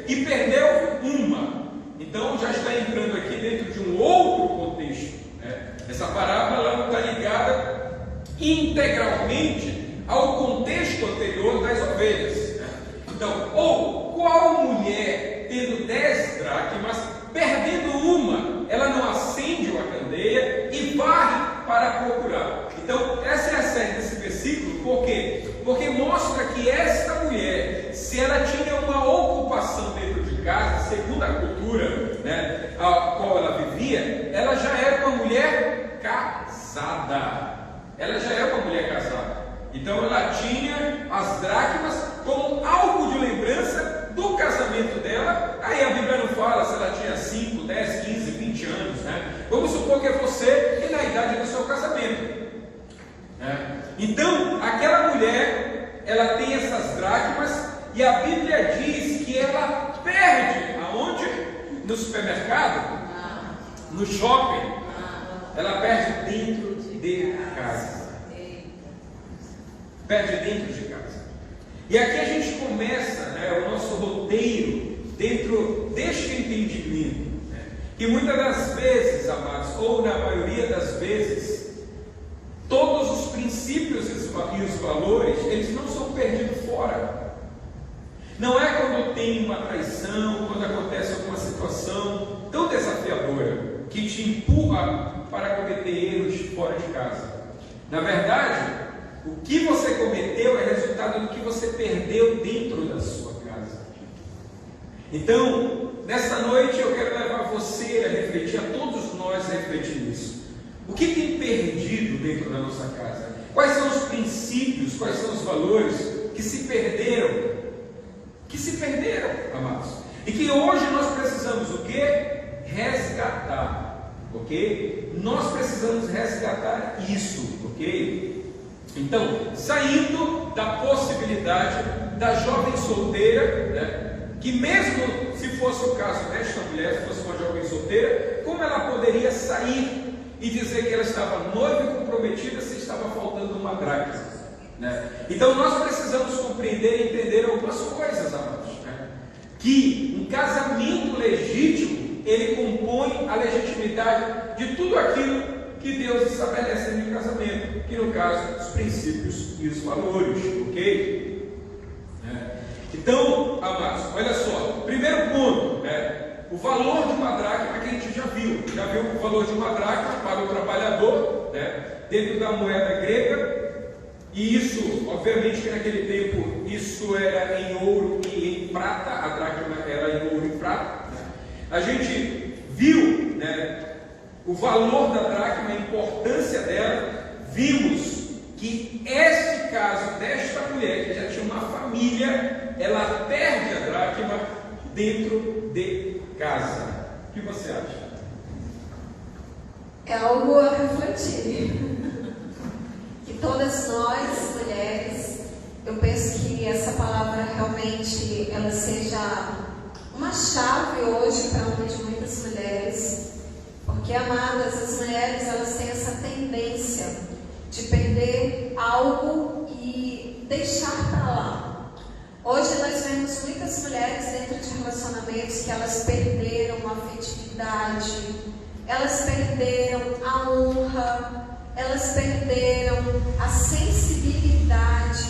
e perdeu uma. Então já está entrando aqui dentro de um outro contexto, né? Essa parábola não está ligada integralmente ao contexto anterior das ovelhas, né? Então, ou qual mulher tendo 10 dracmas, perdendo uma, ela não acende uma candeia e varre para procurar? Então, essa é a série desse versículo. Por quê? Porque mostra que esta mulher, se ela tinha uma ocupação dentro de casa, segundo a cultura, né, a qual ela vivia, ela já era uma mulher casada. Ela já era uma mulher casada. Então ela tinha as dracmas como algo de lembrança do casamento dela. Aí a Bíblia não fala se ela tinha 5, 10, 15, 20 anos, né? Vamos supor que é você e na idade do seu casamento, né? Então aquela mulher, ela tem essas dracmas e a Bíblia diz que ela perde aonde? No supermercado? No shopping? Ela perde dentro de casa. Perde dentro de casa. E aqui a gente começa, né, o nosso roteiro dentro deste entendimento, né, que muitas das vezes, amados, ou na maioria das vezes, todos os princípios e os valores, eles não são perdidos fora. Não é quando tem uma traição, quando acontece alguma situação tão desafiadora que te empurra para cometer erros fora de casa. Na verdade, o que você cometeu é resultado do que você perdeu dentro da sua casa. Então, nesta noite eu quero levar você a refletir, a todos nós a refletir nisso. O que tem perdido dentro da nossa casa? Quais são os princípios, quais são os valores que se perderam? Que se perderam, amados. E que hoje nós precisamos o quê? Resgatar, ok? Nós precisamos resgatar isso, ok? Então, saindo da possibilidade da jovem solteira, né, que mesmo se fosse o caso desta mulher, se fosse uma jovem solteira, como ela poderia sair e dizer que ela estava noiva e comprometida se estava faltando uma dracma, né? Então nós precisamos compreender e entender algumas coisas, amados, né? Que um casamento legítimo, ele compõe a legitimidade de tudo aquilo que Deus estabelece no casamento, que no caso, os princípios e os valores, ok? Então, amados, olha só, primeiro ponto, né, o valor de uma dracma que a gente já viu o valor de uma dracma para o trabalhador, né, dentro da moeda grega, e isso, obviamente que naquele tempo, isso era em ouro e em prata, a dracma era em ouro e prata, né? A gente viu, né, o valor da dracma, a importância dela. Vimos que este caso desta mulher, que já tinha uma família, ela perde a dracma dentro de casa. O que você acha? É algo a refletir. Que todas nós, mulheres, eu penso que essa palavra realmente ela seja uma chave hoje para a vida de muitas mulheres. Porque, amadas, as mulheres, elas têm essa tendência de perder algo e deixar para lá. Hoje nós vemos muitas mulheres dentro de relacionamentos que elas perderam a afetividade, elas perderam a honra, elas perderam a sensibilidade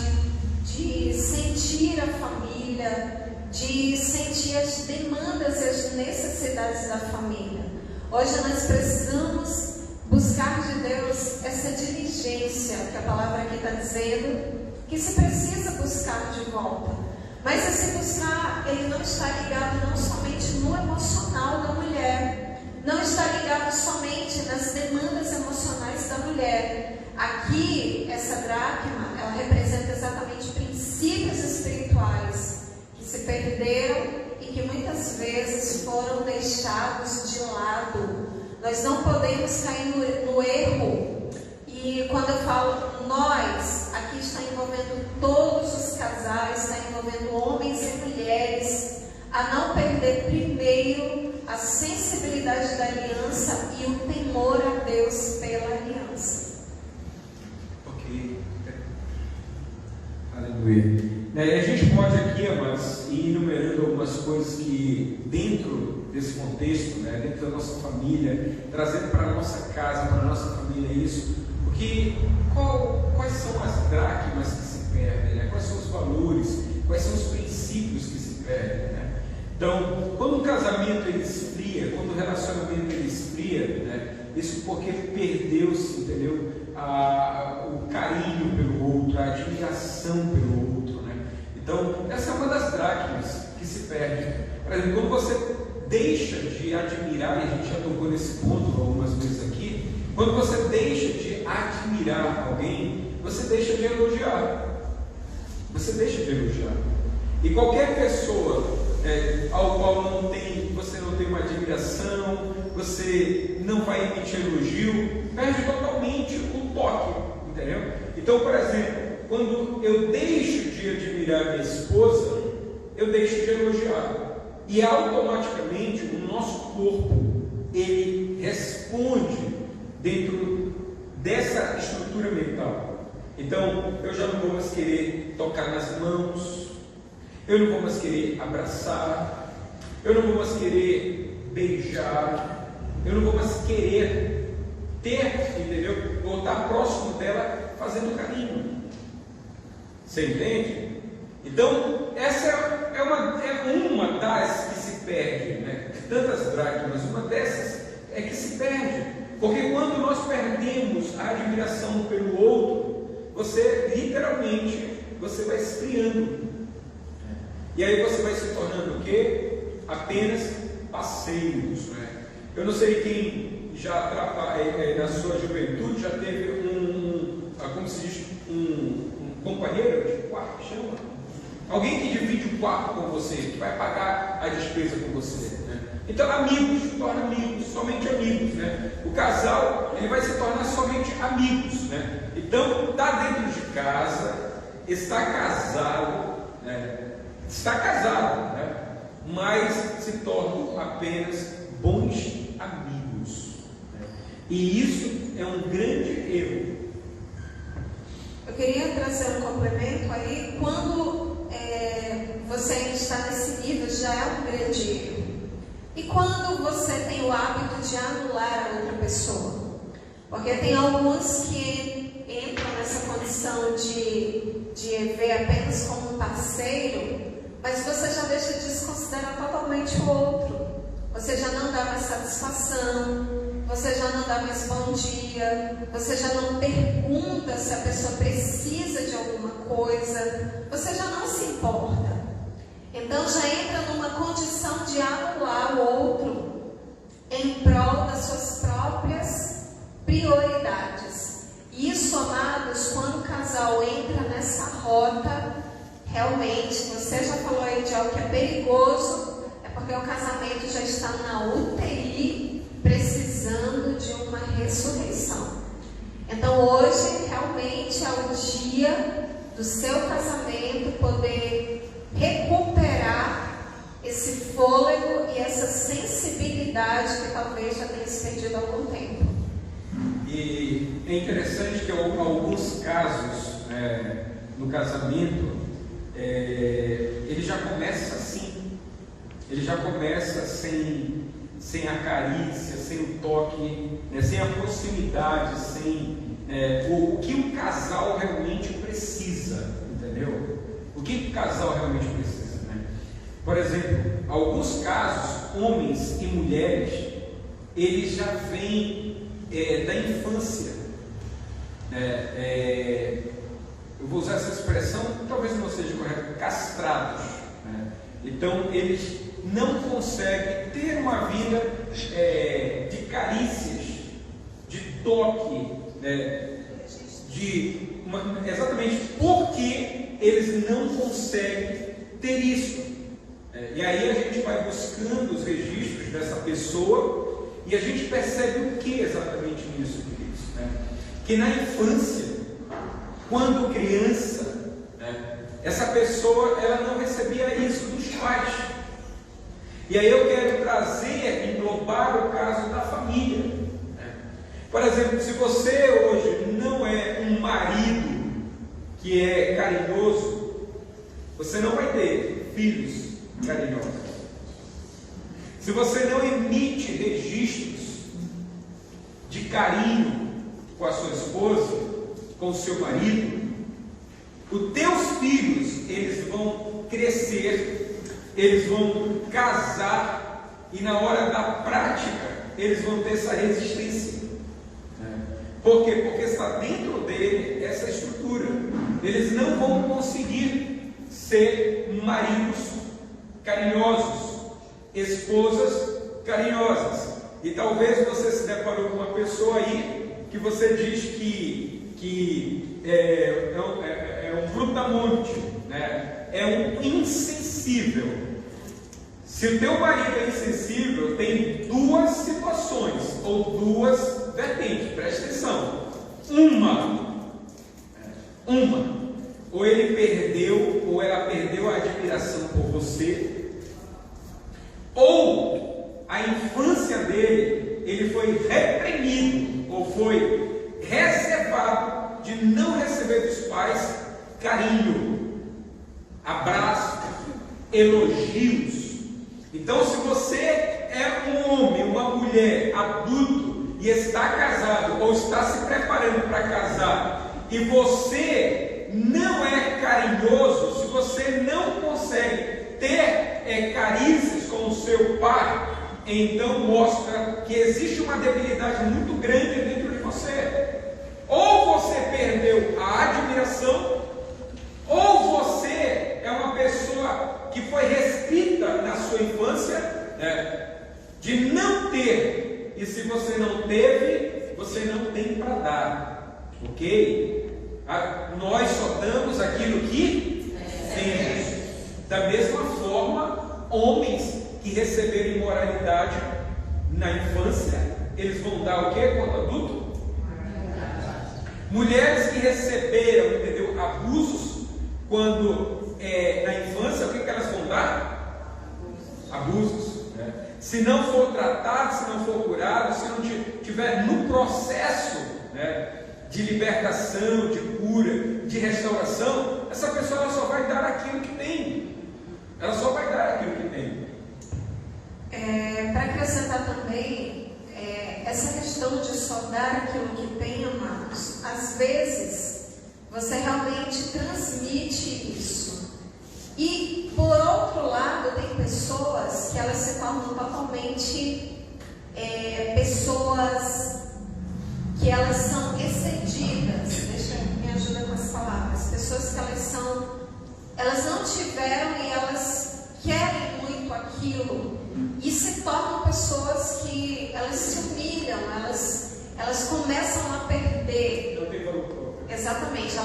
de sentir a família, de sentir as demandas e as necessidades da família. Hoje nós precisamos buscar de Deus essa diligência que a palavra aqui está dizendo, que se precisa buscar de volta. Mas esse buscar, ele não está ligado não somente no emocional da mulher, não está ligado somente nas demandas emocionais da mulher. Aqui, essa dracma, ela representa exatamente princípios espirituais que se perderam e que muitas vezes foram deixados de lado. Nós não podemos cair no erro. E quando eu falo nós, aqui está envolvendo todos os casais, está envolvendo homens e mulheres, a não perder primeiro a sensibilidade da aliança e o temor a Deus pela aliança. Ok. Aleluia. A gente pode aqui, amados, ir enumerando algumas coisas pessoas que, dentro desse contexto, né, dentro da nossa família, trazendo para a nossa casa, para a nossa família isso, porque quais são as dracmas que se perdem, né? Quais são os valores, quais são os princípios que se perdem, né? Então, quando o casamento ele esfria, quando o relacionamento ele esfria, né, isso porque perdeu-se, entendeu? O carinho pelo outro, a admiração pelo outro, né? Então, essa é uma das dracmas que se perde. Por exemplo, quando você deixa de admirar, e a gente já tocou nesse ponto algumas vezes aqui, quando você deixa de admirar alguém, você deixa de elogiar. Você deixa de elogiar. E qualquer pessoa ao qual você não tem uma admiração, você não vai emitir elogio, perde totalmente o toque, entendeu? Então, por exemplo, quando eu deixo de admirar minha esposa, eu deixo de elogiar. E automaticamente o nosso corpo, ele responde dentro dessa estrutura mental. Então, eu já não vou mais querer tocar nas mãos, eu não vou mais querer abraçar, eu não vou mais querer beijar, eu não vou mais querer ter, entendeu? Ou estar próximo dela fazendo carinho. Você entende? Então, essa é uma das que se perde, né? Tantas dracmas, uma dessas é que se perde. Porque quando nós perdemos a admiração pelo outro, você literalmente vai esfriando. E aí você vai se tornando o quê? Apenas passeios, né? Eu não sei quem já na sua juventude já teve como se diz, um companheiro de quarto, chama? Alguém que divide o quarto com você, que vai pagar a despesa com você, né? Então, amigos, torna amigos, somente amigos, né? O casal, ele vai se tornar somente amigos, né? Então, está dentro de casa, está casado, né? Mas se tornam apenas bons amigos, né? E isso é um grande erro. Eu queria trazer um complemento aí. Quando você ainda está nesse nível, já é um grande erro. E quando você tem o hábito de anular a outra pessoa? Porque tem alguns que entram nessa condição de ver apenas como um parceiro, mas você já deixa de desconsiderar totalmente o outro. Você já não dá mais satisfação, você já não dá mais bom dia, você já não pergunta se a pessoa precisa de alguma coisa, você já não se importa. Então já entra numa condição de anular o outro em prol das suas próprias prioridades. Isso, amados, quando o casal entra nessa rota, realmente, você já falou aí de algo que é perigoso, é porque o casamento já está na UTI, precisando de uma ressurreição. Então hoje realmente é o dia do seu casamento poder recuperar esse fôlego e essa sensibilidade que talvez já tenha se perdido há algum tempo. E é interessante que em alguns casos no casamento ele já começa assim, ele já começa sem a carícia, sem o toque, sem a proximidade, sem o que o casal realmente precisa, entendeu? O que o casal realmente precisa, né? Por exemplo, alguns casos, homens e mulheres, eles já vêm da infância. Eu vou usar essa expressão, talvez não seja correta, castrados, né? Então, eles não conseguem ter uma vida de carícias, de toque, exatamente porque eles não conseguem ter isso. E aí a gente vai buscando os registros dessa pessoa e a gente percebe o que exatamente nisso, queridos, né? Que na infância, quando criança, essa pessoa ela não recebia isso dos pais. E aí eu quero trazer, englobar o caso da família, né? Por exemplo, se você hoje não é um marido que é carinhoso, você não vai ter filhos carinhosos. se você não emite registros de carinho com a sua esposa, com o seu marido, os teus filhos, eles vão crescer, eles vão casar, e na hora da prática, eles vão ter essa resistência. Por quê? Porque está dentro dele essa estrutura. Eles não vão conseguir ser maridos carinhosos, esposas carinhosas. E talvez você se deparou com uma pessoa aí que você diz que é um brutamonte, né? É um insensível. Se o teu marido é insensível, tem duas situações ou duas vertentes, presta atenção. Uma, ou ele perdeu, ou ela perdeu a admiração por você, ou a infância dele, ele foi reprimido, ou foi reservado de não receber dos pais carinho, abraço, elogios. Então, se você é um homem, uma mulher adulto e está casado ou está se preparando para casar e você não é carinhoso, se você não consegue ter carícias com o seu pai, então mostra que existe uma debilidade muito grande dentro de você. Ou você perdeu a admiração, ou você é uma pessoa que foi restrita na sua infância, né, de não ter, e se você não teve, você não tem para dar, ok? Nós só damos aquilo que temos. Da mesma forma, homens que receberam imoralidade na infância, eles vão dar o que quando adulto? Mulheres que receberam, entendeu, abusos quando na infância, o que elas vão dar? Abusos, né? Se não for tratado, se não for curado, se não tiver no processo, né, de libertação, de cura, de restauração, essa pessoa ela só vai dar aquilo que tem. Ela só vai dar aquilo que tem. Para acrescentar também, essa questão de só dar aquilo que tem, amados, às vezes você realmente transmite isso. E por outro lado, tem pessoas que elas se tornam totalmente pessoas que elas são excedidas. Me ajuda com as palavras. Pessoas que elas não tiveram e elas querem muito aquilo e se tornam pessoas que elas se humilham, elas começam a perder. Não tem valor próprio. Exatamente,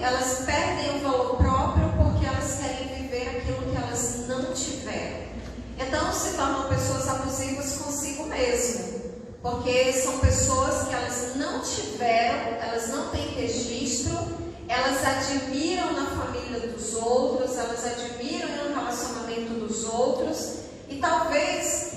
elas perdem o valor próprio porque elas querem viver aquilo que elas não tiveram. Então se tornam pessoas abusivas consigo mesmo, porque são pessoas que elas não tiveram, elas não têm registro, elas admiram na família dos outros, elas admiram no relacionamento dos outros, e talvez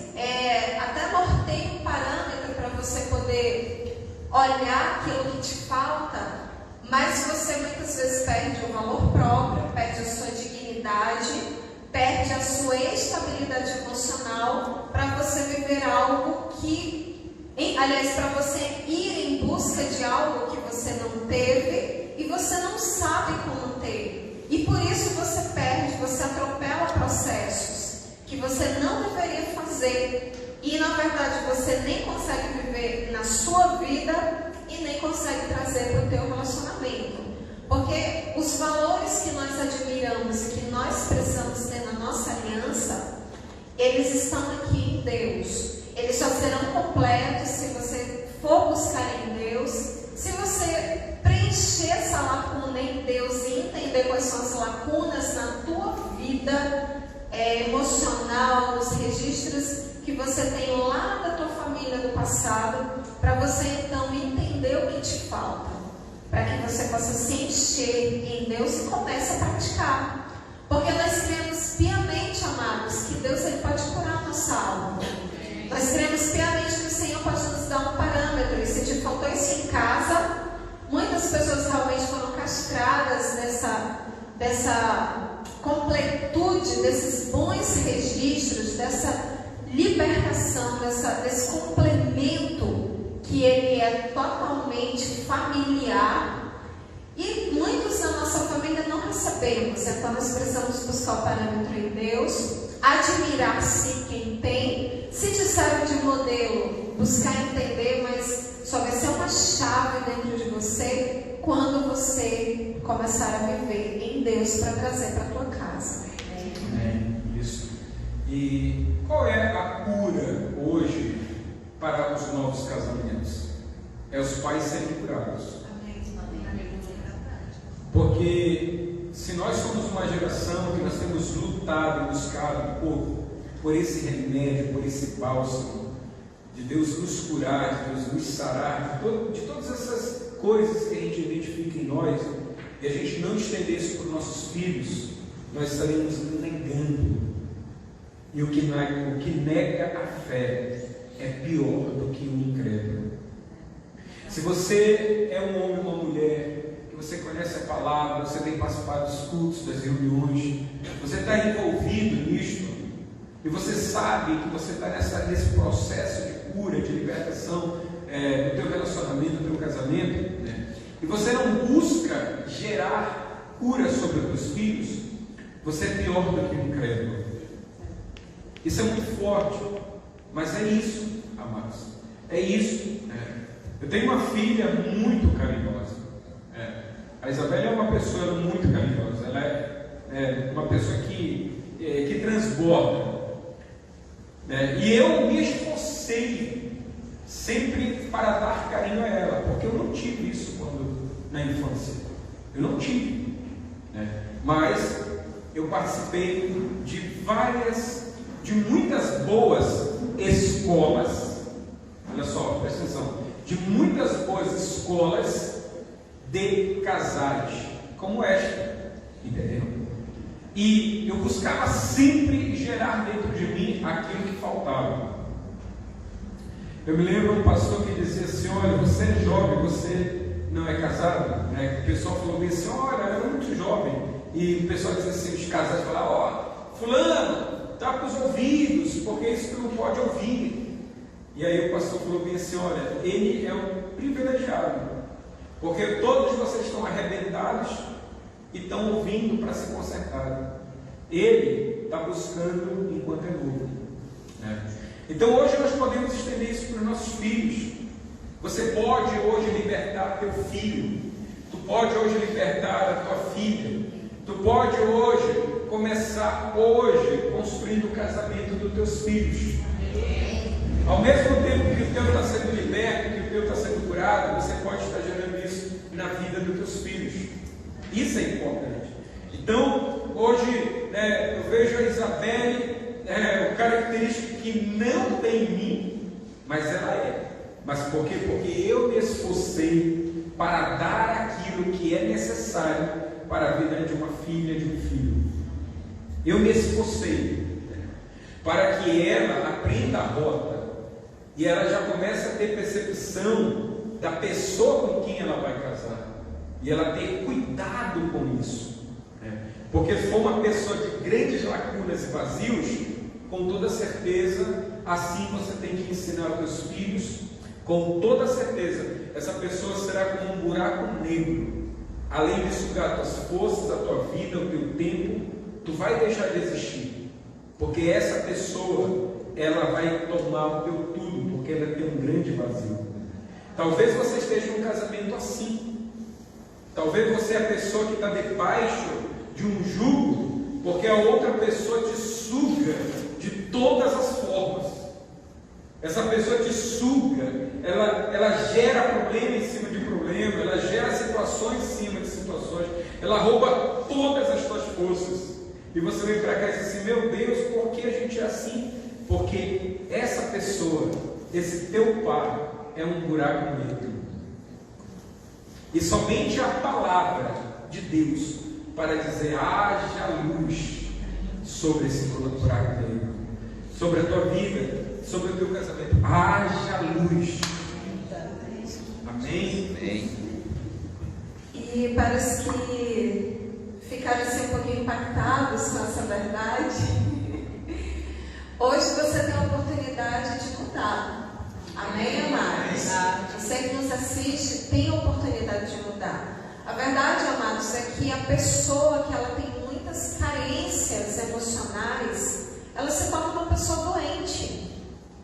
até norteie um parâmetro para você poder olhar aquilo que te falta, mas você muitas vezes perde o valor próprio, perde a sua dignidade, perde a sua estabilidade emocional para você viver algo para você ir em busca de algo que você não teve e você não sabe como ter. E por isso você perde, você atropela processos que você não deveria fazer. E na verdade você nem consegue viver na sua vida e nem consegue trazer para o teu relacionamento. Porque os valores que nós admiramos e que nós precisamos ter na nossa aliança, eles estão aqui em Deus. Eles só serão completos se você for buscar em Deus, se você preencher essa lacuna em Deus e entender quais são as lacunas na tua vida emocional, nos registros que você tem lá da tua família do passado, para você então entender o que te falta, para que você possa se encher em Deus e comece a praticar. Porque nós cremos piamente, amados, que Deus ele pode curar a nossa alma. Nós cremos piamente que o Senhor pode nos dar um parâmetro. E se te faltou isso em casa, muitas pessoas realmente foram castradas dessa completude, desses bons registros, dessa libertação, desse complemento que ele é totalmente familiar, e muitos da nossa família não recebemos. Então nós precisamos buscar o parâmetro em Deus, admirar sim quem tem. Se disseram de modelo, buscar entender, mas só vai ser uma chave dentro de você quando você começar a viver em Deus para trazer para a tua casa. Isso. E qual é a cura hoje para os novos casamentos? É os pais serem curados. Porque se nós somos uma geração que nós temos lutado e buscado por esse remédio, por esse bálsamo, de Deus nos curar, de Deus nos sarar, de todas essas coisas que a gente identifica em nós, e a gente não estender isso para os nossos filhos, nós estaremos negando. E o que nega a fé é pior do que o incrédulo. Se você é um homem ou uma mulher que você conhece a palavra, você tem participado dos cultos, das reuniões, você está envolvido nisto, e você sabe que você está nesse processo de cura, de libertação no teu relacionamento, no teu casamento, né? E você não busca gerar cura sobre os teus filhos, você é pior do que um incrédulo. Isso é muito forte, mas é isso, amados, é isso. Eu tenho uma filha muito carinhosa. A Isabela é uma pessoa muito carinhosa, ela é uma pessoa que transborda. E eu me esforcei sempre para dar carinho a ela, porque eu não tive isso na infância. Eu não tive. Mas eu participei de muitas boas escolas. Olha só, presta atenção. De muitas boas escolas de casais, como esta, entendeu? E eu buscava sempre gerar dentro de mim aquilo que faltava. Eu me lembro de um pastor que dizia assim: olha, você é jovem, você não é casado, né? O pessoal falou bem assim: olha, eu era muito jovem, e o pessoal dizia assim, os casais falavam: ó, fulano, tá com os ouvidos, porque isso tu não pode ouvir. E aí o pastor falou bem assim: olha, ele é um privilegiado, porque todos vocês estão arrebentados e estão ouvindo para se consertar. Ele está buscando enquanto é novo, né? Então hoje nós podemos estender isso para os nossos filhos. Você pode hoje libertar teu filho, tu pode hoje libertar a tua filha, tu pode hoje começar construindo o casamento dos teus filhos. Ao mesmo tempo que o teu está sendo liberto, que o teu está sendo curado, você pode estar gerando isso na vida dos teus filhos. Isso é importante. Então, hoje, eu vejo a Isabelle, o característico que não tem em mim, mas ela é. Mas por quê? Porque eu me esforcei para dar aquilo que é necessário para a vida de uma filha, de um filho. Eu me esforcei para que ela aprenda a rota e ela já comece a ter percepção da pessoa com quem ela vai casar, e ela ter cuidado com isso, porque se for uma pessoa de grandes lacunas e vazios, com toda certeza, assim você tem que ensinar os teus filhos, com toda certeza, essa pessoa será como um buraco negro, além de sugar tuas forças, a tua vida, o teu tempo, tu vai deixar de existir, porque essa pessoa, ela vai tomar o teu tudo, porque ela tem um grande vazio. Talvez você esteja em um casamento assim, talvez você é a pessoa que está debaixo de um jugo, porque a outra pessoa te suga de todas as formas. Essa pessoa te suga, ela gera problema em cima de problema, ela gera situações em cima de situações, ela rouba todas as tuas forças, e você vem para cá e diz assim: meu Deus, por que a gente é assim? Porque essa pessoa, esse teu pai, é um buraco negro, e somente a palavra de Deus para dizer: haja luz sobre esse buraco negro, sobre a tua vida, sobre o teu casamento, haja luz. Amém? Amém. E para os que ficaram assim um pouquinho impactados com essa verdade, hoje você tem a oportunidade Amém, amados? Você que nos assiste tem a oportunidade de mudar. A verdade, amados, é que a pessoa que ela tem muitas carências emocionais, ela se torna uma pessoa doente.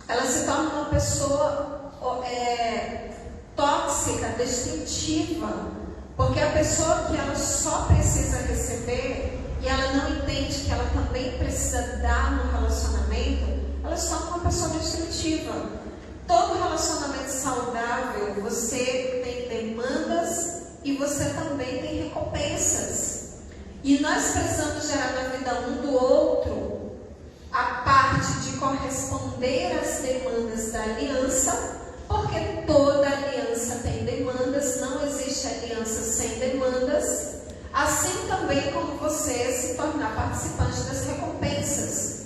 Ela se torna uma pessoa tóxica, destrutiva. Porque a pessoa que ela só precisa receber e ela não entende que ela também precisa dar no relacionamento, ela se torna uma pessoa destrutiva. Todo relacionamento saudável, você tem demandas e você também tem recompensas. E nós precisamos gerar na vida um do outro a parte de corresponder às demandas da aliança, porque toda aliança tem demandas, não existe aliança sem demandas, assim também como você se tornar participante das recompensas.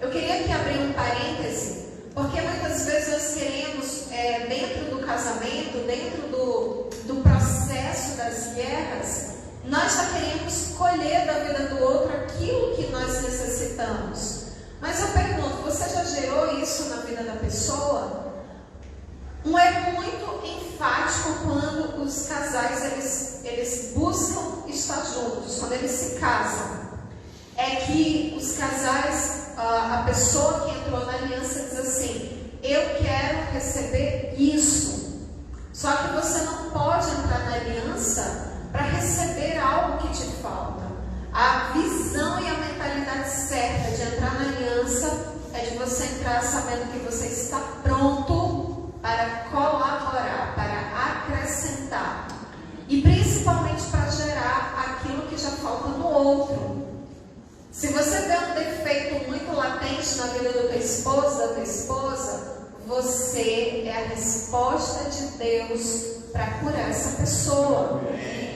Eu queria aqui abrir um parêntese, porque muitas vezes nós queremos, dentro do casamento, dentro do processo das guerras, nós já queremos colher da vida do outro aquilo que nós necessitamos. Mas eu pergunto, você já gerou isso na vida da pessoa? Um erro muito enfático quando os casais eles buscam estar juntos, quando eles se casam, é que os casais, a pessoa que entrou na aliança diz assim: eu quero receber isso. Só que você não pode entrar na aliança para receber algo que te falta. A visão e a mentalidade certa de entrar na aliança é de você entrar sabendo que você está pronto para colaborar, para acrescentar. E principalmente para gerar aquilo que já falta no outro. Se você vê um defeito muito latente na vida do teu esposo, da tua esposa, você é a resposta de Deus para curar essa pessoa.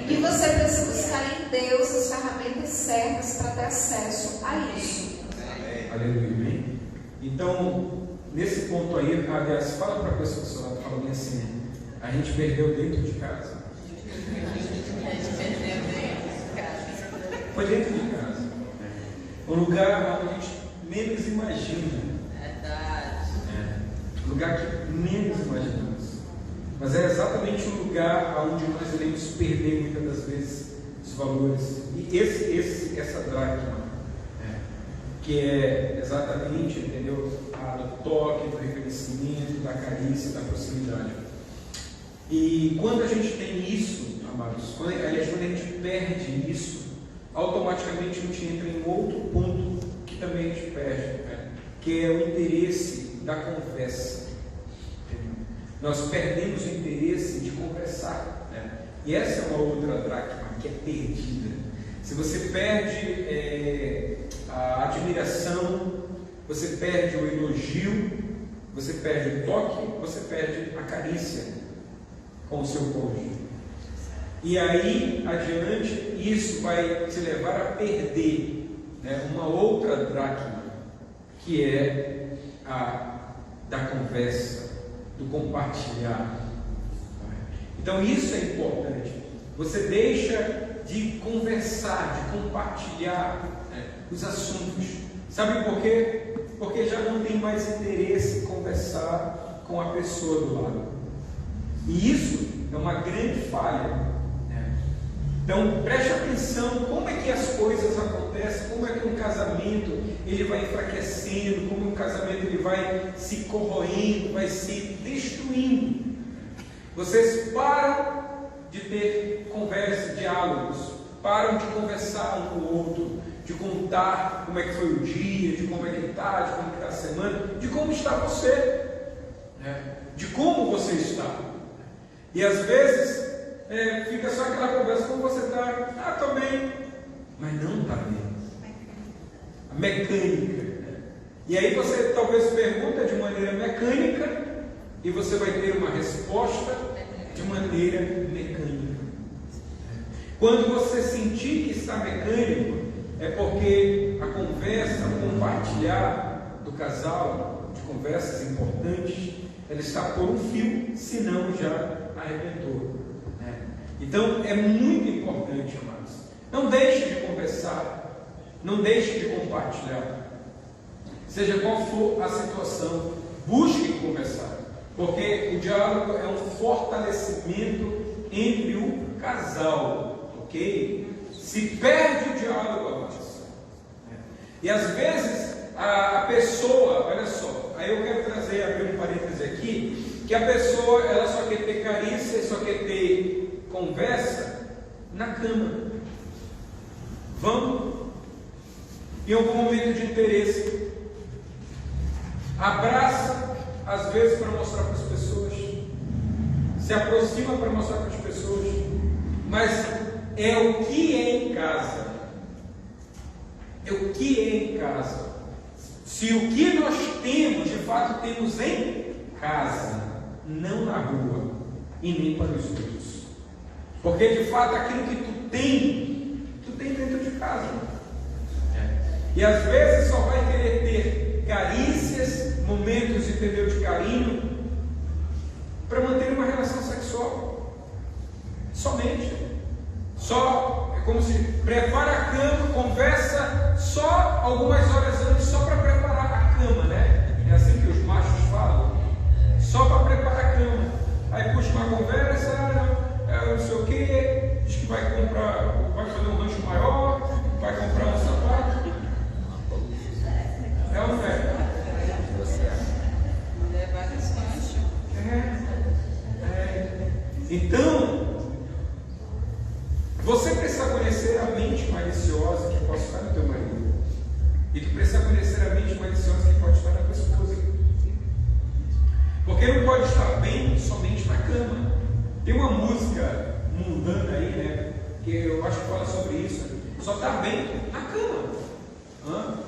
E você precisa buscar em Deus as ferramentas certas para ter acesso a isso. Aleluia. Então, nesse ponto aí, aliás, fala para a pessoa do seu lado, fala bem assim: a gente perdeu dentro de casa. Foi dentro de casa. Um lugar onde a gente menos imagina. Verdade. Um lugar que menos imaginamos. Mas é exatamente o lugar onde nós iremos perder muitas das vezes os valores. E essa dracma, que é exatamente, entendeu? Do toque, do reconhecimento, da carícia, da proximidade. E quando a gente tem isso, amados, quando a gente perde isso, automaticamente a gente entra em outro ponto que também a gente perde, que é o interesse da conversa. Nós perdemos o interesse de conversar, e essa é uma outra dracma que é perdida. Se você perde a admiração, você perde o elogio, você perde o toque, você perde a carícia com o seu cônjuge. E aí adiante, isso vai te levar a perder, uma outra dracma, que é a da conversa, do compartilhar. Então isso é importante. Você deixa de conversar, de compartilhar os assuntos. Sabe por quê? Porque já não tem mais interesse em conversar com a pessoa do lado. E isso é uma grande falha. Então preste atenção como é que as coisas acontecem, como é que um casamento ele vai enfraquecendo, como um casamento ele vai se corroendo, vai se destruindo. Vocês param de ter conversa, diálogos, param de conversar um com o outro, de contar como é que foi o dia, de como é que está, de como está a semana, de como está você, de como você está. E às vezes fica só aquela conversa: como você está? Estou bem, mas não está bem. A mecânica. E aí você talvez pergunta de maneira mecânica e você vai ter uma resposta de maneira mecânica. Quando você sentir que está mecânico, é porque a conversa, o compartilhar do casal, de conversas importantes, ela está por um fio, senão já arrebentou. Então é muito importante, amados. Não deixe de conversar, não deixe de compartilhar. Seja qual for a situação, busque conversar. Porque o diálogo é um fortalecimento entre o casal, ok? Se perde o diálogo, amados. E às vezes a pessoa, olha só, aí eu quero abrir um parêntese aqui, que a pessoa ela só quer ter carícia, só quer ter conversa na cama. Vamos em algum momento de interesse, abraça às vezes para mostrar para as pessoas, se aproxima para mostrar para as pessoas, mas é o que é em casa. É o que é em casa. Se o que nós temos, de fato temos em casa, não na rua e nem para os outros. Porque de fato aquilo que tu tem dentro de casa. E às vezes só vai querer ter carícias, momentos, entendeu, de carinho, para manter uma relação sexual. Somente. Só, é como se prepara a cama, conversa só algumas horas antes, só para preparar a cama, né? É assim que os machos falam. Só para preparar a cama. Aí puxa uma conversa, não sei o que, diz que vai comprar, vai fazer um rancho maior, vai comprar um sapato. É ou não é? Então, você precisa conhecer a mente maliciosa que pode estar no teu marido, e tu precisa conhecer a mente maliciosa que pode estar na tua esposa, porque não pode estar bem somente na cama. Tem uma música mundana aí, né, que eu acho que fala sobre isso. Só está bem na cama.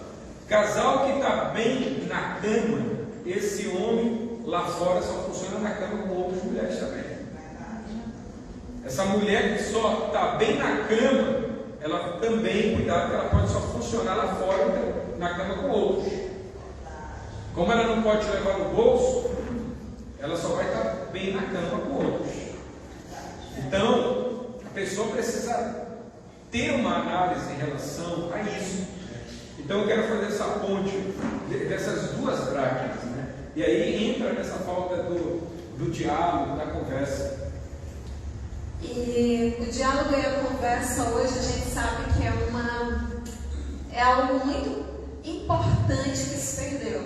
Casal que está bem na cama, esse homem lá fora só funciona na cama com outras mulheres também. Essa mulher que só está bem na cama, ela também, cuidado, ela pode só funcionar lá fora, na cama com outros. Como ela não pode te levar no bolso, ela só vai estar bem na cama com outros. Então, a pessoa precisa ter uma análise em relação a isso. Então, eu quero fazer essa ponte dessas duas práticas, né? E aí entra nessa falta do diálogo, da conversa. E o diálogo e a conversa hoje a gente sabe que é algo muito importante que se perdeu,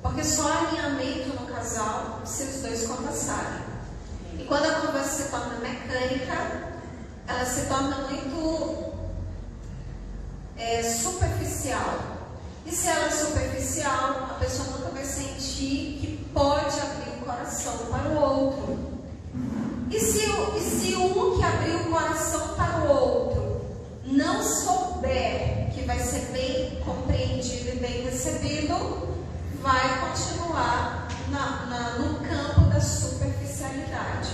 porque só há alinhamento no casal se os dois conversarem. E quando a conversa se torna mecânica, ela se torna muito superficial. E se ela é superficial, a pessoa nunca vai sentir que pode abrir o coração para o outro. E se um que abriu o coração para o outro não souber que vai ser bem compreendido e bem recebido, vai continuar no campo da superficialidade.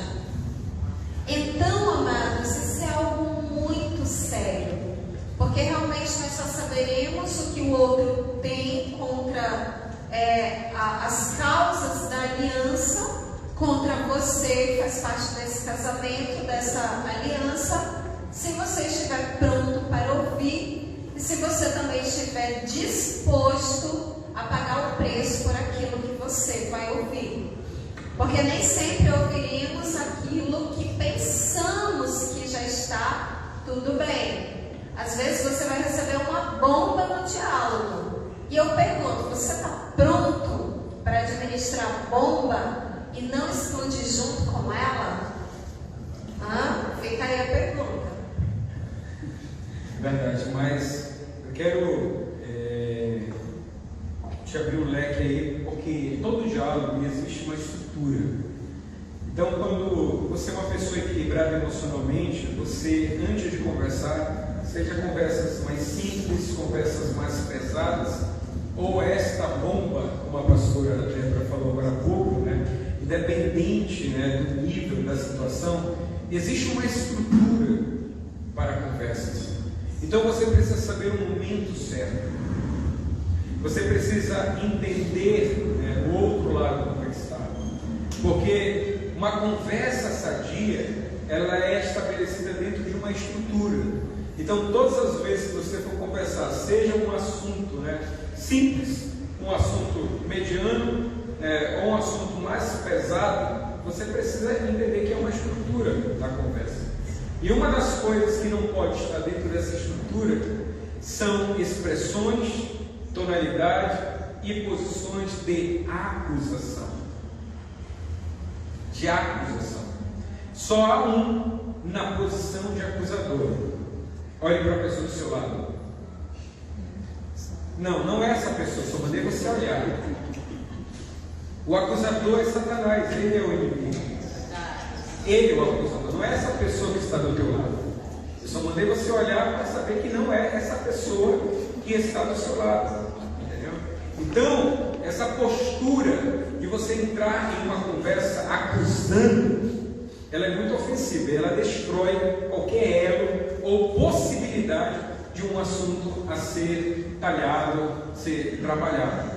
Então, amados, isso é algo muito sério, porque realmente nós só saberemos o que o outro tem contra as causas da aliança contra você, que faz parte desse casamento, dessa aliança, se você estiver pronto para ouvir e se você também estiver disposto a pagar o preço por aquilo que você vai ouvir. Porque nem sempre ouviremos aquilo que pensamos que já está tudo bem. Às vezes você vai receber uma bomba no diálogo. E eu pergunto, você está pronto para administrar a bomba e não explodir junto com ela? Fica aí a pergunta. Verdade, mas eu quero te abrir um leque aí, porque todo diálogo existe uma estrutura. Então, quando você é uma pessoa equilibrada emocionalmente, você, antes de conversar, seja conversas mais simples, conversas mais pesadas, ou esta bomba, como a pastora Débora falou agora há pouco, né? Independente, né, do nível da situação, existe uma estrutura para conversas. Então você precisa saber o momento certo. Você precisa entender, né, o outro lado do que está. Porque uma conversa sadia, ela é estabelecida dentro de uma estrutura. Então todas as vezes que você for conversar, seja um assunto, né, simples, um assunto mediano, ou um assunto mais pesado, pesado, você precisa entender que é uma estrutura da conversa. E uma das coisas que não pode estar dentro dessa estrutura são expressões, tonalidade e posições de acusação. De acusação. Só há um na posição de acusador. Olhe para a pessoa do seu lado. Não é essa pessoa, só mandei você olhar. O acusador é Satanás, ele é o inimigo. Ele é o acusador, não é essa pessoa que está do teu lado. Eu só mandei você olhar para saber que não é essa pessoa que está do seu lado. Entendeu? Então, essa postura de você entrar em uma conversa acusando, ela é muito ofensiva, ela destrói qualquer elo ou possibilidade de um assunto a ser talhado, ser trabalhado.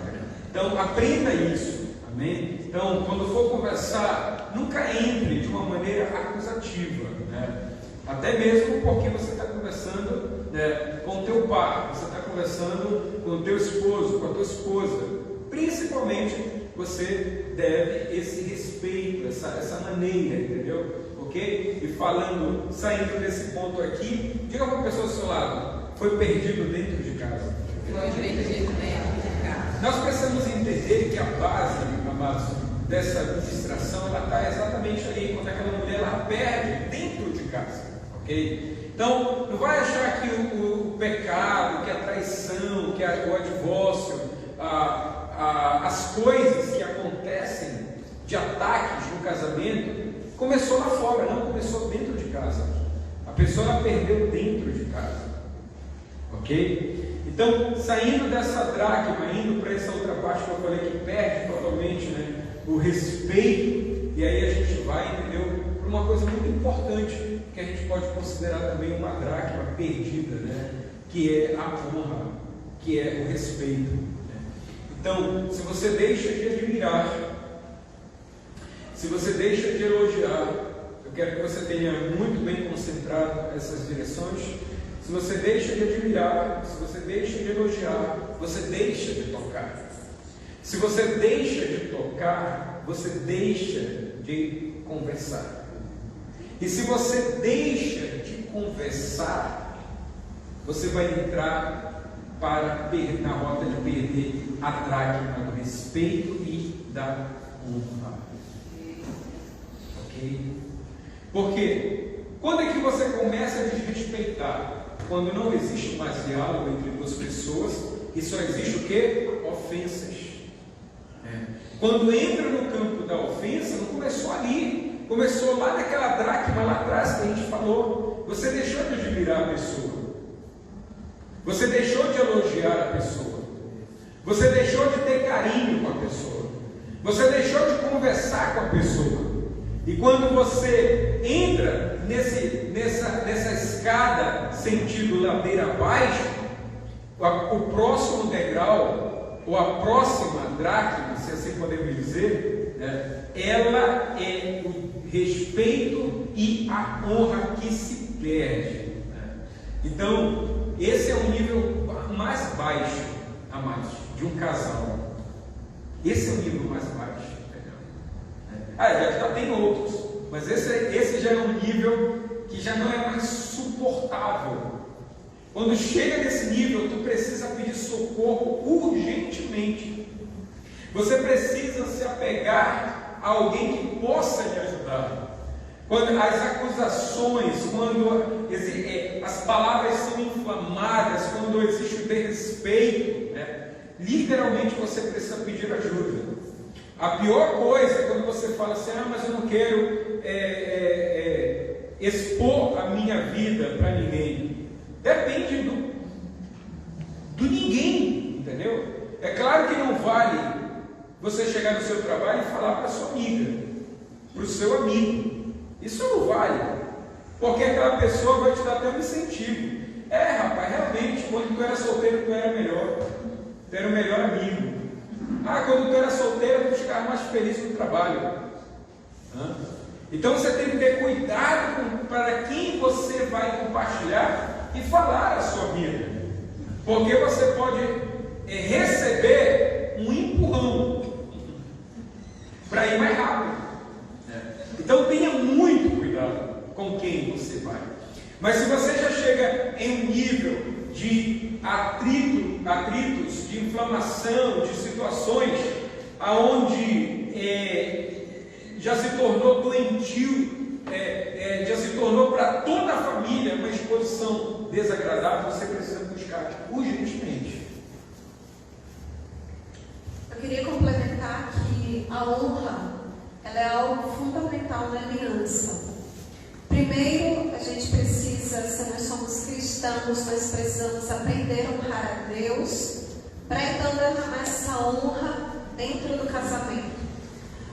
Então, aprenda isso. Amém? Então, quando for conversar, nunca entre de uma maneira acusativa, né? Até mesmo porque você está conversando, né, com o teu pai, você está conversando com o teu esposo, com a tua esposa. Principalmente, você deve esse respeito, essa maneira, entendeu? Ok? E falando, saindo desse ponto aqui, diga para a pessoa do seu lado: foi perdido dentro de casa. Foi perdido dentro de casa. Nós precisamos entender que a base dessa distração, ela está exatamente ali, quando aquela mulher ela perde dentro de casa, ok? Então, não vai achar que o pecado, que a traição, que o divórcio, as coisas que acontecem de ataques no casamento, começou lá fora, não começou dentro de casa. A pessoa ela perdeu dentro de casa, ok? Então, saindo dessa dracma, indo para essa outra parte que eu falei que perde totalmente, né, o respeito, e aí a gente vai, entendeu, para uma coisa muito importante, que a gente pode considerar também uma dracma perdida, né, que é a honra, que é o respeito. Né? Então, se você deixa de admirar, se você deixa de elogiar, eu quero que você tenha muito bem concentrado essas direções. Se você deixa de admirar, se você deixa de elogiar, você deixa de tocar. Se você deixa de tocar, você deixa de conversar. E se você deixa de conversar, você vai entrar na rota de perder a dracma do respeito e da honra. Ok? Porque quando é que você começa a desrespeitar? Quando não existe mais diálogo entre duas pessoas e só existe o quê? Ofensas. Quando entra no campo da ofensa, não começou ali, começou lá naquela dracma lá atrás que a gente falou. Você deixou de admirar a pessoa, você deixou de elogiar a pessoa, você deixou de ter carinho com a pessoa, você deixou de conversar com a pessoa. E quando você entra nessa escada sentido ladeira abaixo, o próximo degrau, ou a próxima dracma, se assim podemos dizer, né, ela é o respeito e a honra que se perde. Né? Então, esse é o nível mais baixo, de um casal. Esse é o nível mais baixo. Já tem outros, mas esse já é um nível que já não é mais suportável. Quando chega nesse nível, tu precisa pedir socorro urgentemente. Você precisa se apegar a alguém que possa lhe ajudar. Quando as acusações, quando as palavras são inflamadas, quando existe o desrespeito, né, literalmente você precisa pedir ajuda. A pior coisa é quando você fala assim: mas eu não quero expor a minha vida para ninguém. Depende do ninguém, entendeu? É claro que não vale você chegar no seu trabalho e falar para a sua amiga, para o seu amigo. Isso não vale, porque aquela pessoa vai te dar até um incentivo. Rapaz, realmente, quando tu era solteiro, tu era melhor, tu era o melhor amigo. Quando tu era solteiro, tu ficava mais feliz no trabalho. Então você tem que ter cuidado para quem você vai compartilhar e falar a sua vida, porque você pode receber um empurrão para ir mais rápido. com quem você vai. Mas se você já chega em um nível de atritos, de inflamação, de situações aonde já se tornou doentio, já se tornou para toda a família uma exposição desagradável, você precisa buscar urgentemente. Eu queria complementar que a honra, ela é algo fundamental na aliança. Primeiro, a gente precisa, se nós somos cristãos, nós precisamos aprender a honrar a Deus, para então derramar essa honra dentro do casamento.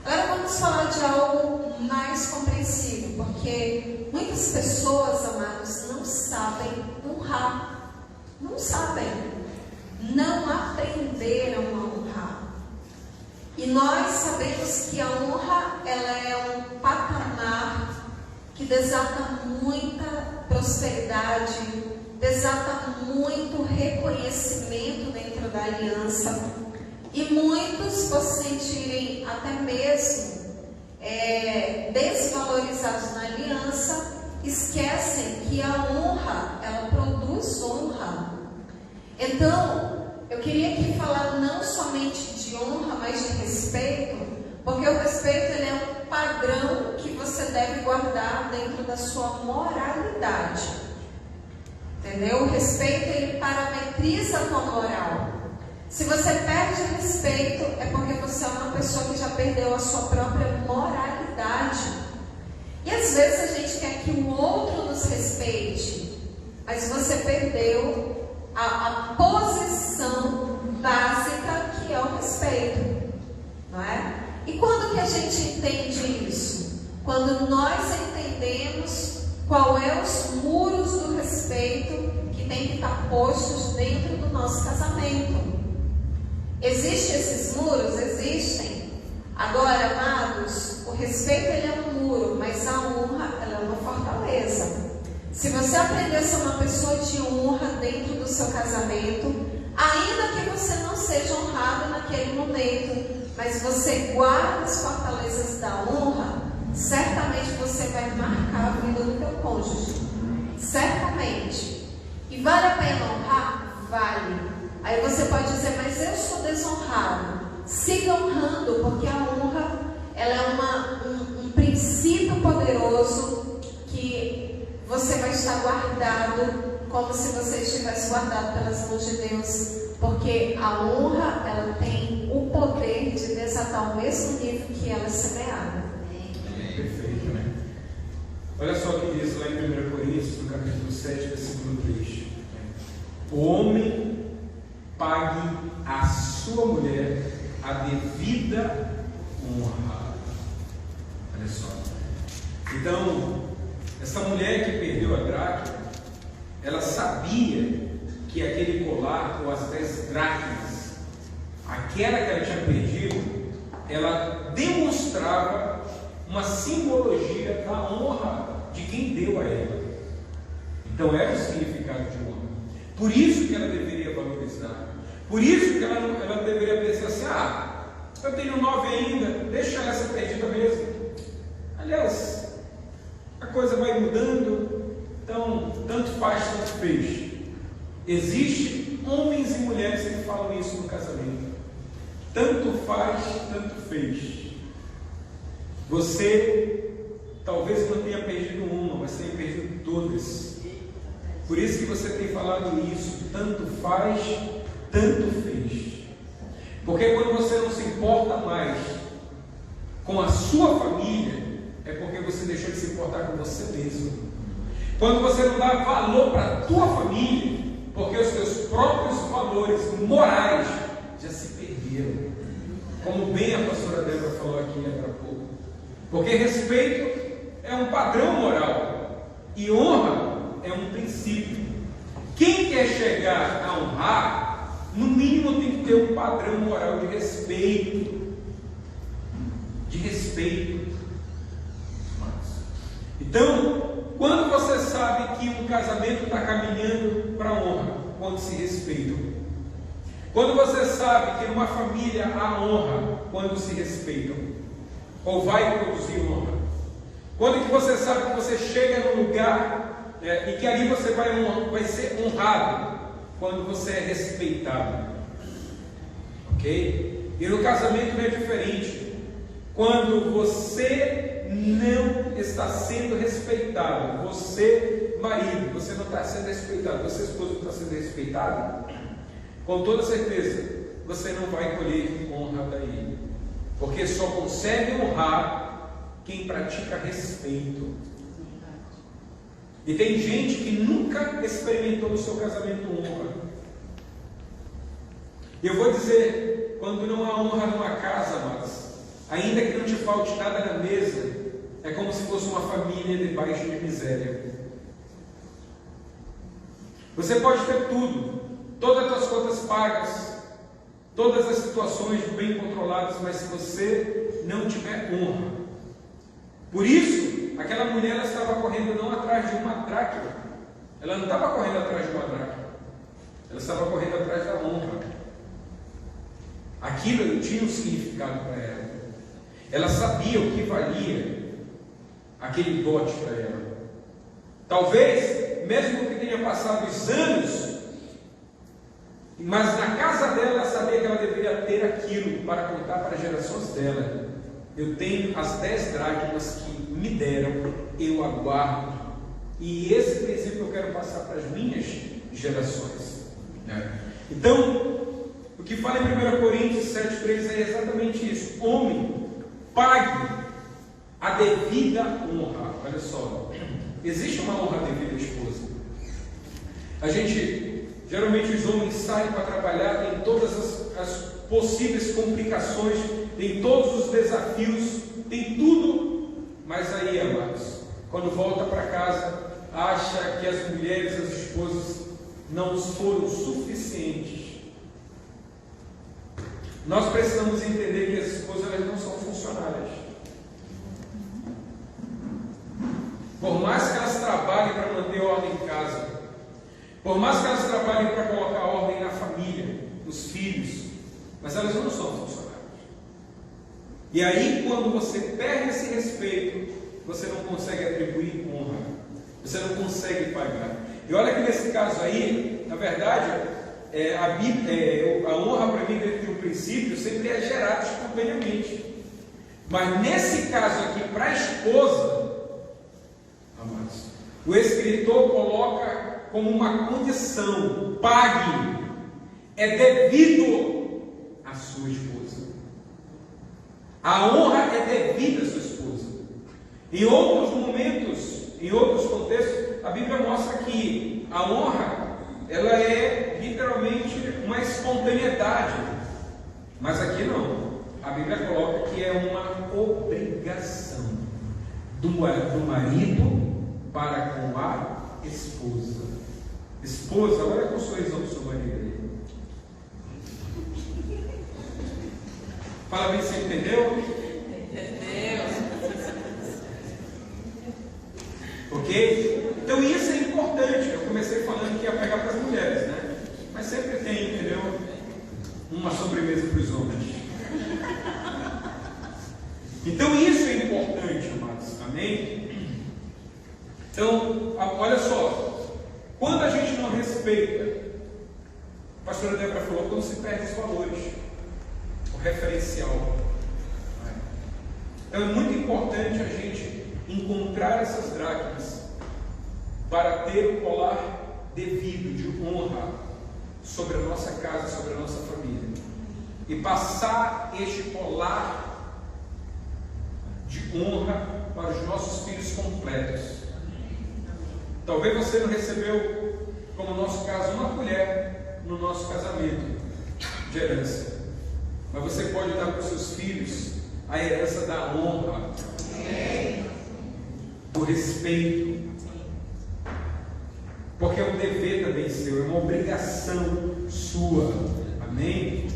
Agora vamos falar de algo mais compreensível, porque muitas pessoas, amados, não sabem honrar. Não sabem. Não aprenderam a honrar. E nós sabemos que a honra, ela é um patamar que desata muita prosperidade, desata muito reconhecimento dentro da aliança. E muitos, por se sentirem até mesmo desvalorizados na aliança, esquecem que a honra, ela produz honra. Então, eu queria aqui falar não somente de honra, mas de respeito, porque o respeito, ele é um padrão que você deve guardar dentro da sua moralidade. Entendeu? O respeito, ele parametriza a tua moral. Se você perde respeito, é porque você é uma pessoa que já perdeu a sua própria moralidade. E às vezes a gente quer que o outro nos respeite, mas você perdeu a posição básica, que é o respeito, não é? E quando que a gente entende isso? Quando nós entendemos qual é os muros do respeito que tem que estar postos dentro do nosso casamento. Existem esses muros? Existem. Agora, amados, o respeito, ele é um muro, mas a honra, ela é uma fortaleza. Se você aprender a ser uma pessoa de honra dentro do seu casamento, ainda que você não seja honrado naquele momento, mas você guarda as fortalezas da honra, certamente você vai marcar a vida do teu cônjuge. Certamente. E vale a pena honrar? Vale. Aí você pode dizer, mas eu sou desonrado. Siga honrando, porque a honra, ela é um princípio poderoso que você vai estar guardado como se você estivesse guardado pelas mãos de Deus. Porque a honra, ela tem o poder de desatar o mesmo nível que ela é semeada. Perfeito, né? Olha só o que diz lá em 1 Coríntios, no capítulo 7, versículo 3. O homem pague à sua mulher a devida honra. Olha só. Então, essa mulher que perdeu a dracma, ela sabia que aquele colar, ou as 10 dracmas, aquela que ela tinha perdido, ela demonstrava uma simbologia da honra de quem deu a ela. Então era o significado de honra. Por isso que ela deveria valorizar. Por isso que ela deveria pensar assim, eu tenho 9 ainda, deixa essa perdida mesmo. Aliás, a coisa vai mudando, então tanto faz, tanto fez. Existem homens e mulheres que falam isso no casamento. Tanto faz, tanto fez. Você talvez não tenha perdido uma, mas tenha perdido todas. Por isso que você tem falado isso, tanto faz, tanto fez. Porque quando você não se importa mais com a sua família, é porque você deixou de se importar com você mesmo. Quando você não dá valor para a tua família, porque os teus próprios valores morais já se perderam. Como bem a pastora Débora falou aqui agora há pouco. Porque respeito é um padrão moral e honra é um princípio. Quem quer chegar a honrar, no mínimo tem que ter um padrão moral de respeito. De respeito. Então, quando você sabe que um casamento está caminhando para a honra, quando se respeitam. Quando você sabe que numa família há honra, quando se respeitam. Ou vai produzir honra. Quando que você sabe que você chega num lugar e que ali você vai ser honrado? Quando você é respeitado. Ok? E no casamento não é diferente. Quando você não está sendo respeitado, você, marido, você não está sendo respeitado, você, esposa, não está sendo respeitado, com toda certeza, você não vai colher honra daí. Porque só consegue honrar quem pratica respeito. E tem gente que nunca experimentou no seu casamento honra. E eu vou dizer, quando não há honra numa casa, mas ainda que não te falte nada na mesa, é como se fosse uma família debaixo de miséria. Você pode ter tudo, todas as suas contas pagas, todas as situações bem controladas, mas se você não tiver honra. Por isso, aquela mulher ela estava correndo não atrás de uma dracma, ela não estava correndo atrás de uma dracma, ela estava correndo atrás da honra. Aquilo tinha um significado para ela. Ela sabia o que valia aquele dote para ela. Talvez, mesmo que tenha passado os anos, mas na casa dela ela sabia que ela deveria ter aquilo para contar para as gerações dela. Eu tenho as 10 dracmas que me deram, eu aguardo. E esse princípio eu quero passar para as minhas gerações. Então, o que fala em 1 Coríntios 7,3 é exatamente isso. Homem, pague a devida honra. Olha só, existe uma honra devida à esposa. Geralmente os homens saem para trabalhar, tem todas as possíveis complicações, tem todos os desafios, tem tudo, mas aí, amados, quando volta para casa, acha que as mulheres, as esposas, não foram suficientes. Nós precisamos entender que as esposas elas não são funcionárias. Por mais que elas trabalhem para manter ordem em casa, por mais que elas trabalhem para colocar ordem na família, nos filhos, mas elas não são funcionárias. E aí, quando você perde esse respeito, você não consegue atribuir honra, você não consegue pagar. E olha que nesse caso aí, na verdade, a honra para mim dentro de um princípio sempre é gerada espontaneamente. Mas nesse caso aqui, para a esposa, amados, o escritor coloca como uma condição: pague, é devido à sua esposa. A honra é devida à sua esposa. Em outros momentos, em outros contextos, a Bíblia mostra que a honra ela é literalmente uma espontaneidade, mas aqui não. A Bíblia coloca que é uma obrigação do marido para com a esposa. Esposa, olha com o sorrisão do seu marido aí. Fala bem, você entendeu? Entendeu? Ok? Então isso é importante. Eu comecei falando que ia pegar para as mulheres, né? Mas sempre tem, entendeu? Uma sobremesa para os homens. Então isso é importante, amados. Amém? Então, olha só. Quando a gente não respeita, a pastora Débora falou, quando se perde os valores, o referencial. Então é muito importante a gente encontrar essas dracmas para ter o colar devido de honra sobre a nossa casa, sobre a nossa família, e passar este colar de honra para os nossos filhos completos. Talvez você não recebeu, como no nosso caso, uma colher no nosso casamento de herança, mas você pode dar para os seus filhos a herança da honra, do respeito, porque é um dever também seu, é uma obrigação sua. Amém?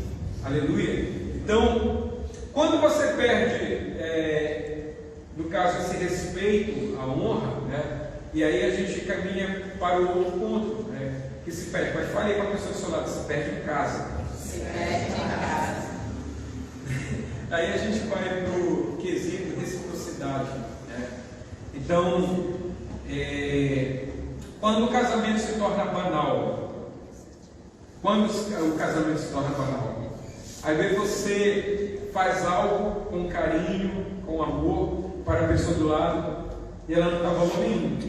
Aleluia. Então, quando você perde, no caso, esse respeito, a honra, né? E aí a gente caminha para o outro ponto, né? Que se perde. Mas fale aí para a pessoa do seu lado, se perde em casa. Se perde em casa. Aí a gente vai para o quesito reciprocidade, né? Então, quando o casamento se torna banal, aí você faz algo com carinho, com amor para a pessoa do lado e ela não dá valor nenhum.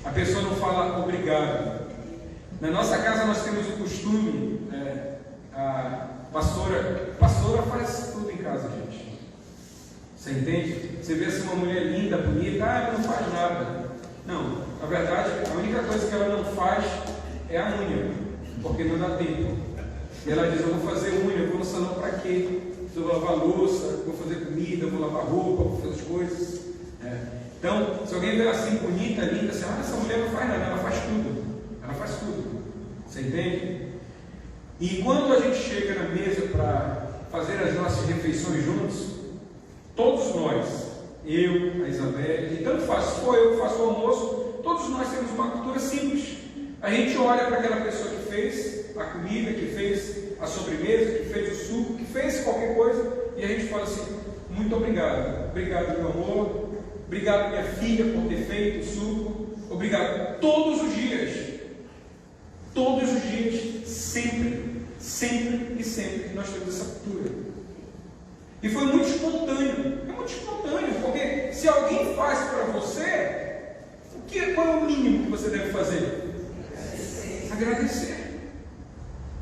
A pessoa não fala obrigado. Na nossa casa nós temos o costume, a pastora faz tudo em casa, gente. Você entende? Você vê assim uma mulher linda, bonita, ela não faz nada. Não, na verdade, a única coisa que ela não faz é a unha, porque não dá tempo. E ela diz, eu vou fazer unha, eu vou no salão para quê? Eu vou lavar louça, vou fazer comida, vou lavar roupa, vou fazer as coisas. Então, se alguém vê ela assim, bonita, linda, assim, essa mulher não faz nada, ela faz tudo. Ela faz tudo. Você entende? E quando a gente chega na mesa para fazer as nossas refeições juntos, todos nós, eu, a Isabel, e tanto faz, se for eu que faço o almoço, todos nós temos uma cultura simples. A gente olha para aquela pessoa que fez a comida, que fez a sobremesa, que fez o suco, que fez qualquer coisa, e a gente fala assim, muito obrigado. Obrigado, meu amor. Obrigado, minha filha, por ter feito o suco. Obrigado. Todos os dias, sempre e sempre nós temos essa cultura. E foi muito espontâneo. É muito espontâneo, porque se alguém faz para você, qual é o mínimo que você deve fazer? Agradecer.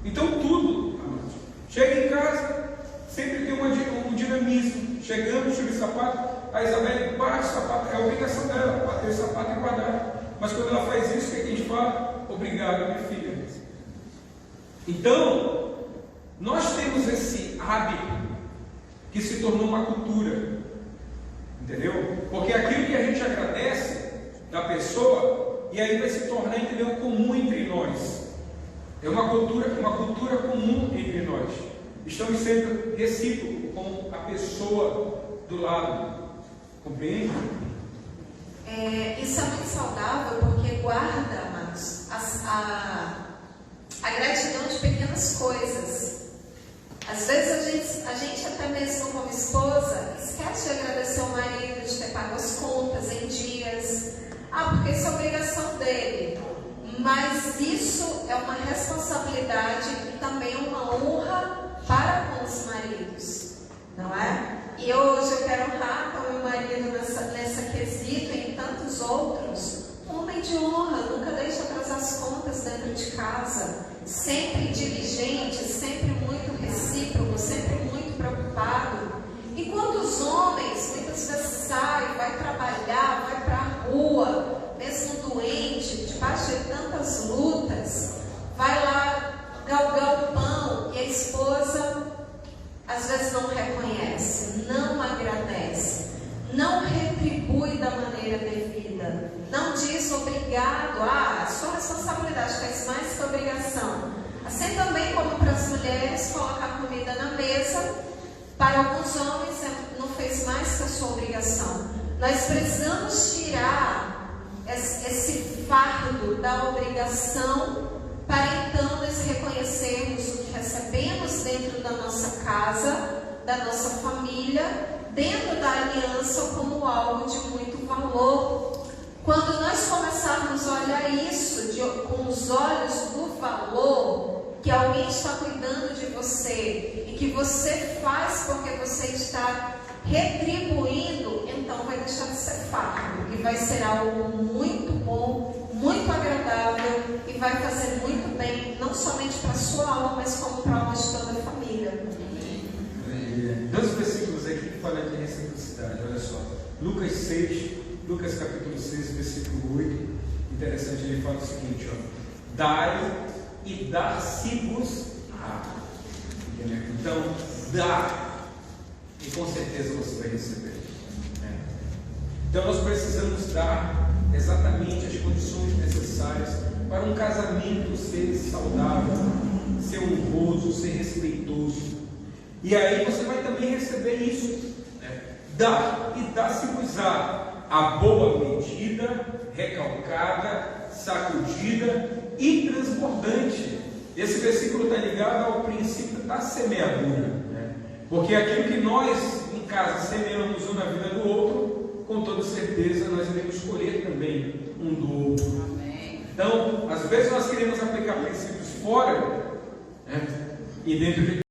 Então tudo, amados. Chega em casa, sempre tem um dinamismo. Chegamos, tira o sapato, a Isabel bate o sapato, é a obrigação dela, bater o sapato e guardar. Mas quando ela faz isso, o que a gente fala? Obrigado, minha filha. Então, nós temos esse hábito que se tornou uma cultura, entendeu? Porque aquilo que a gente agradece da pessoa, e aí vai se tornar, entendeu, comum entre nós. É uma cultura comum entre nós. Estamos sendo recíprocos com a pessoa do lado. Compreende? Isso é muito saudável porque guarda, amados, a gratidão de pequenas coisas. Às vezes a gente até mesmo como esposa esquece de agradecer ao marido, de ter pago as contas em dias. Porque isso é obrigação dele. Mas isso é uma responsabilidade e também uma honra para com os maridos, não é? E hoje eu quero honrar com o meu marido nessa quesito e em tantos outros. Um homem de honra, nunca deixa atrasar as contas dentro de casa, sempre diligente, sempre muito recíproco, sempre muito preocupado. Enquanto os homens muitas vezes saem, vai trabalhar, vai para a rua, mesmo doente, debaixo de tantas lutas, vai lá galgar o pão e a esposa às vezes não reconhece, não agradece, não retribui da maneira devida, não diz obrigado, a sua responsabilidade faz mais que obrigação. Assim também como para as mulheres, colocar comida na mesa, para alguns homens não fez mais que a sua obrigação. Nós precisamos tirar esse fardo da obrigação para então nós reconhecermos o que recebemos dentro da nossa casa, da nossa família, dentro da aliança como algo de muito valor. Quando nós começarmos a olhar isso com os olhos do valor, que alguém está cuidando de você e que você faz porque você está retribuindo, então vai deixar de ser fardo e vai ser algo muito bom, muito agradável e vai fazer muito bem, não somente para a sua alma, mas como para a alma de toda a família. Dois versículos aqui que falam de reciprocidade, olha só. Lucas capítulo 6, versículo 8. Interessante, ele fala o seguinte, ó: dai e dar-se-vos-á. Então, dá e com certeza você vai receber. Então nós precisamos dar exatamente as condições necessárias para um casamento ser saudável, ser honroso, ser respeitoso. E aí você vai também receber isso, dá e dá-se-vos-á, a boa medida, recalcada, sacudida e transbordante. Esse versículo está ligado ao princípio da semeadura, porque aquilo que nós em casa semeamos um na vida do certeza nós iremos escolher também um do outro. Amém. Então, às vezes nós queremos aplicar princípios fora, né? E dentro de